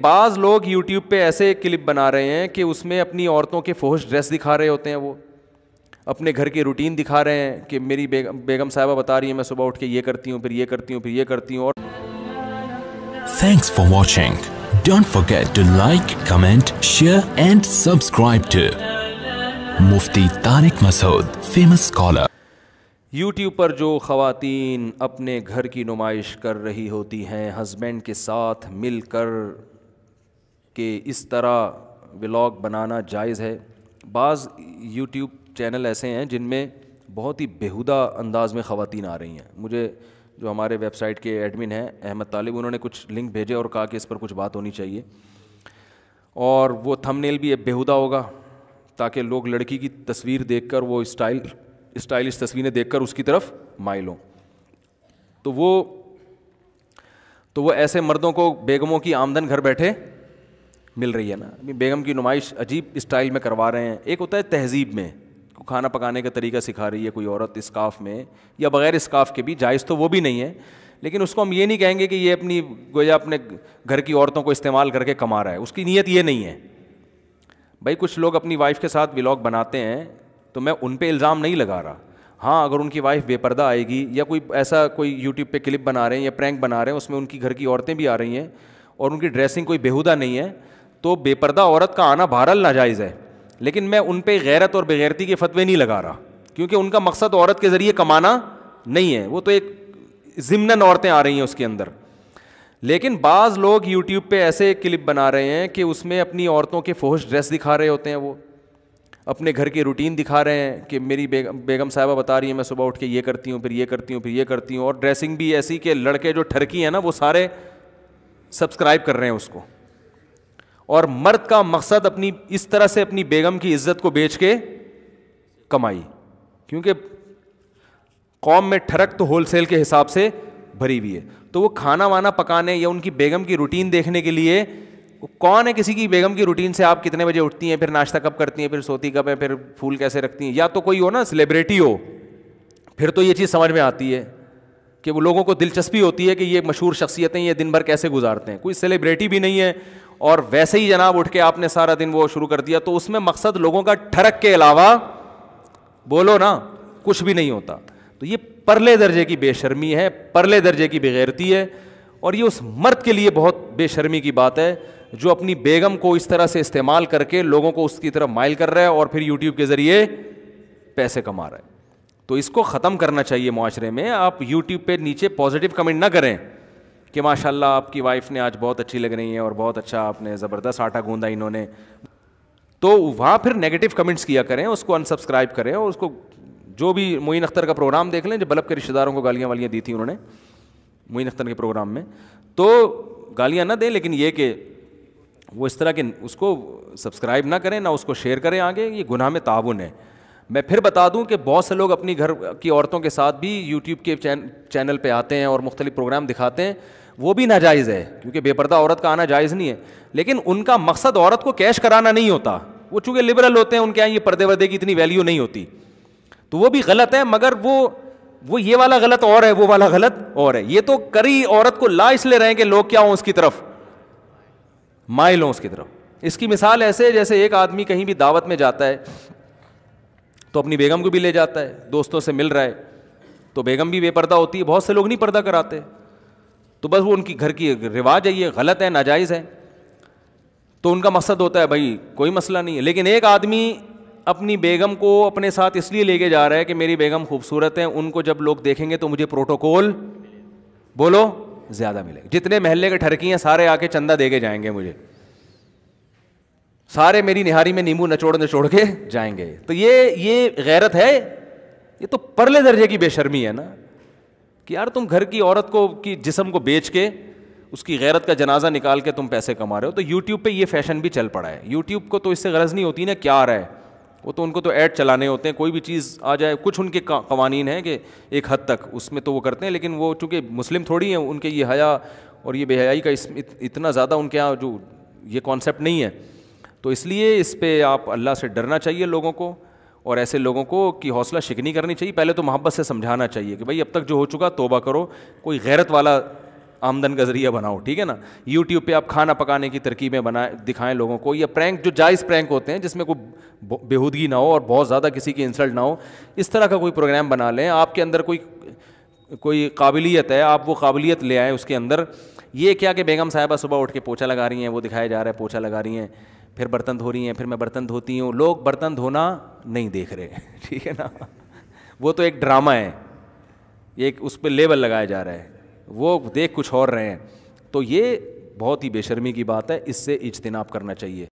بعض لوگ یوٹیوب پہ ایسے کلپ بنا رہے ہیں کہ اس میں اپنی عورتوں کے فحش ڈریس دکھا رہے ہوتے ہیں، وہ اپنے گھر کی روٹین دکھا رہے ہیں کہ میری بیگم صاحبہ بتا رہی ہیں میں صبح اٹھ کے یہ کرتی ہوں، پھر یہ کرتی ہوں، پھر یہ کرتی ہوں. اور Thanks for watching. Don't forget to like, comment, share and subscribe to Mufti Tariq Masood, famous scholar. YouTube پر جو خواتین اپنے گھر کی نمائش کر رہی ہوتی ہیں ہسبینڈ کے ساتھ مل کر کہ اس طرح ولاگ بنانا جائز ہے. بعض یوٹیوب چینل ایسے ہیں جن میں بہت ہی بیہودہ انداز میں خواتین آ رہی ہیں. مجھے جو ہمارے ویب سائٹ کے ایڈمن ہیں احمد طالب، انہوں نے کچھ لنک بھیجے اور کہا کہ اس پر کچھ بات ہونی چاہیے، اور وہ تھم نیل بھی بیہودہ ہوگا تاکہ لوگ لڑکی کی تصویر دیکھ کر وہ اسٹائلش تصویریں دیکھ کر اس کی طرف مائل ہوں. تو وہ ایسے مردوں کو بیگموں کی آمدن گھر بیٹھے مل رہی ہے نا. بیگم کی نمائش عجیب اسٹائل میں کروا رہے ہیں. ایک ہوتا ہے تہذیب میں کھانا پکانے کا طریقہ سکھا رہی ہے کوئی عورت اسکارف میں یا بغیر اسکارف کے بھی، جائز تو وہ بھی نہیں ہے، لیکن اس کو ہم یہ نہیں کہیں گے کہ یہ اپنی گویا اپنے گھر کی عورتوں کو استعمال کر کے کما رہا ہے. اس کی نیت یہ نہیں ہے. بھائی کچھ لوگ اپنی وائف کے ساتھ ولاگ بناتے ہیں تو میں ان پہ الزام نہیں لگا رہا. ہاں اگر ان کی وائف بے پردہ آئے گی یا کوئی یوٹیوب پہ کلپ بنا رہے ہیں یا پرینک بنا رہے ہیں، اس میں ان کی گھر کی عورتیں بھی آ رہی ہیں اور ان کی ڈریسنگ کوئی بیہودہ نہیں ہے، تو بے پردہ عورت کا آنا بہرحال ناجائز ہے. لیکن میں ان پہ غیرت اور بغیرتی کے فتوے نہیں لگا رہا، کیونکہ ان کا مقصد عورت کے ذریعے کمانا نہیں ہے. وہ تو ایک ضمناً عورتیں آ رہی ہیں اس کے اندر. لیکن بعض لوگ یوٹیوب پہ ایسے کلپ بنا رہے ہیں کہ اس میں اپنی عورتوں کے فحش ڈریس دکھا رہے ہوتے ہیں، وہ اپنے گھر کی روٹین دکھا رہے ہیں کہ میری بیگم صاحبہ بتا رہی ہیں میں صبح اٹھ کے یہ کرتی ہوں، پھر یہ کرتی ہوں، پھر یہ کرتی ہوں. اور ڈریسنگ بھی ایسی کہ لڑکے جو ٹھرکی ہیں نا وہ سارے سبسکرائب کر رہے ہیں اس کو. اور مرد کا مقصد اپنی اس طرح سے اپنی بیگم کی عزت کو بیچ کے کمائی، کیونکہ قوم میں ٹھرک تو ہول سیل کے حساب سے بھری ہوئی ہے. تو وہ کھانا وانا پکانے یا ان کی بیگم کی روٹین دیکھنے کے لیے، کون ہے کسی کی بیگم کی روٹین سے آپ کتنے بجے اٹھتی ہیں، پھر ناشتہ کب کرتی ہیں، پھر سوتی کب ہیں، پھر پھول کیسے رکھتی ہیں، یا تو کوئی ہو نا سیلیبریٹی ہو پھر تو یہ چیز سمجھ میں آتی ہے کہ وہ لوگوں کو دلچسپی ہوتی ہے کہ یہ مشہور شخصیتیں یہ دن بھر کیسے گزارتے ہیں. کوئی سیلیبریٹی بھی نہیں ہے اور ویسے ہی جناب اٹھ کے آپ نے سارا دن وہ شروع کر دیا، تو اس میں مقصد لوگوں کا ٹھڑک کے علاوہ بولو نا کچھ بھی نہیں ہوتا. تو یہ پرلے درجے کی بے شرمی ہے، پرلے درجے کی بغیرتی ہے. اور یہ اس مرد کے لیے بہت بے شرمی کی بات ہے جو اپنی بیگم کو اس طرح سے استعمال کر کے لوگوں کو اس کی طرف مائل کر رہا ہے اور پھر یوٹیوب کے ذریعے پیسے کما رہا ہے. تو اس کو ختم کرنا چاہیے معاشرے میں. آپ یوٹیوب پہ نیچے پازیٹیو کمنٹ نہ کریں کہ ماشاء اللہ آپ کی وائف نے آج بہت اچھی لگ رہی ہیں اور بہت اچھا آپ نے زبردست آٹا گوندا انہوں نے، تو وہاں پھر نیگیٹو کمنٹس کیا کریں، اس کو انسبسکرائب کریں. اور اس کو جو بھی معین اختر کا پروگرام دیکھ لیں، جو بلب کے رشتہ داروں کو گالیاں والیاں دی تھیں انہوں نے معین اختر کے پروگرام میں، تو گالیاں نہ دیں، لیکن یہ کہ وہ اس طرح کے اس کو سبسکرائب نہ کریں، نہ اس کو شیئر کریں آگے. یہ گناہ میں تعاون ہے. میں پھر بتا دوں کہ بہت سے لوگ اپنی گھر کی عورتوں کے ساتھ بھی یوٹیوب کے چینل پہ آتے ہیں اور مختلف پروگرام دکھاتے ہیں، وہ بھی ناجائز ہے کیونکہ بے پردہ عورت کا آنا جائز نہیں ہے. لیکن ان کا مقصد عورت کو کیش کرانا نہیں ہوتا. وہ چونکہ لبرل ہوتے ہیں، ان کے یہاں یہ پردے وردے کی اتنی ویلیو نہیں ہوتی، تو وہ بھی غلط ہے. مگر وہ یہ والا غلط اور ہے، وہ والا غلط اور ہے. یہ تو کری عورت کو لا اس لیے رہے کہ لوگ کیا ہوں اس کی طرف مائل ہوں اس کی طرف. اس کی مثال ایسے جیسے ایک آدمی کہیں بھی دعوت میں جاتا ہے تو اپنی بیگم کو بھی لے جاتا ہے، دوستوں سے مل رہا ہے تو بیگم بھی بے پردہ ہوتی ہے. بہت سے لوگ نہیں پردہ کراتے، تو بس وہ ان کی گھر کی رواج ہے، یہ غلط ہے، ناجائز ہے. تو ان کا مقصد ہوتا ہے بھائی کوئی مسئلہ نہیں ہے. لیکن ایک آدمی اپنی بیگم کو اپنے ساتھ اس لیے لے کے جا رہا ہے کہ میری بیگم خوبصورت ہیں، ان کو جب لوگ دیکھیں گے تو مجھے پروٹوکول بولو زیادہ ملے گا. جتنے محلے کے ٹھرکی ہیں سارے آ کے چندہ دے کے جائیں گے مجھے، سارے میری نہاری میں نیمبو نچوڑ کے جائیں گے. تو یہ غیرت ہے؟ یہ تو پرلے درجے کی بے شرمی ہے نا کہ یار تم گھر کی عورت کو کی جسم کو بیچ کے اس کی غیرت کا جنازہ نکال کے تم پیسے کما رہے ہو. تو یوٹیوب پہ یہ فیشن بھی چل پڑا ہے. یوٹیوب کو تو اس سے غرض نہیں ہوتی نا کیا آ رہا ہے، وہ تو ان کو تو ایڈ چلانے ہوتے ہیں. کوئی بھی چیز آ جائے، کچھ ان کے قوانین ہیں کہ ایک حد تک اس میں تو وہ کرتے ہیں، لیکن وہ چونکہ مسلم تھوڑی ہیں، ان کے یہ حیا اور یہ بے حیائی کا اتنا زیادہ ان کے یہاں جو یہ کانسیپٹ نہیں ہے. تو اس لیے اس پہ آپ اللہ سے ڈرنا چاہیے لوگوں کو، اور ایسے لوگوں کو کی حوصلہ شکنی کرنی چاہیے. پہلے تو محبت سے سمجھانا چاہیے کہ بھائی اب تک جو ہو چکا توبہ کرو. کوئی غیرت والا آمدن کا ذریعہ بناؤ, ٹھیک ہے نا. یوٹیوب پہ آپ کھانا پکانے کی ترکیبیں دکھائیں لوگوں کو, یا پرینک جو جائز پرینک ہوتے ہیں جس میں کوئی بےہودگی نہ ہو اور بہت زیادہ کسی کی انسلٹ نہ ہو, اس طرح کا کوئی پروگرام بنا لیں. آپ کے اندر کوئی قابلیت ہے, آپ وہ قابلیت لے آئیں اس کے اندر. یہ کیا کہ بیگم صاحبہ صبح اٹھ کے پوچھا لگا رہی ہیں, وہ دکھایا جا رہا ہے پوچھا لگا رہی ہیں, پھر برتن دھو رہی ہیں, پھر میں برتن دھوتی ہوں. لوگ برتن دھونا نہیں دیکھ رہے, ٹھیک ہے نا, وہ تو ایک ڈرامہ ہے, ایک اس پہ لیبل لگایا جا رہا ہے, وہ دیکھ کچھ اور رہے ہیں. تو یہ بہت ہی بے شرمی کی بات ہے, اس سے اجتناب کرنا چاہیے.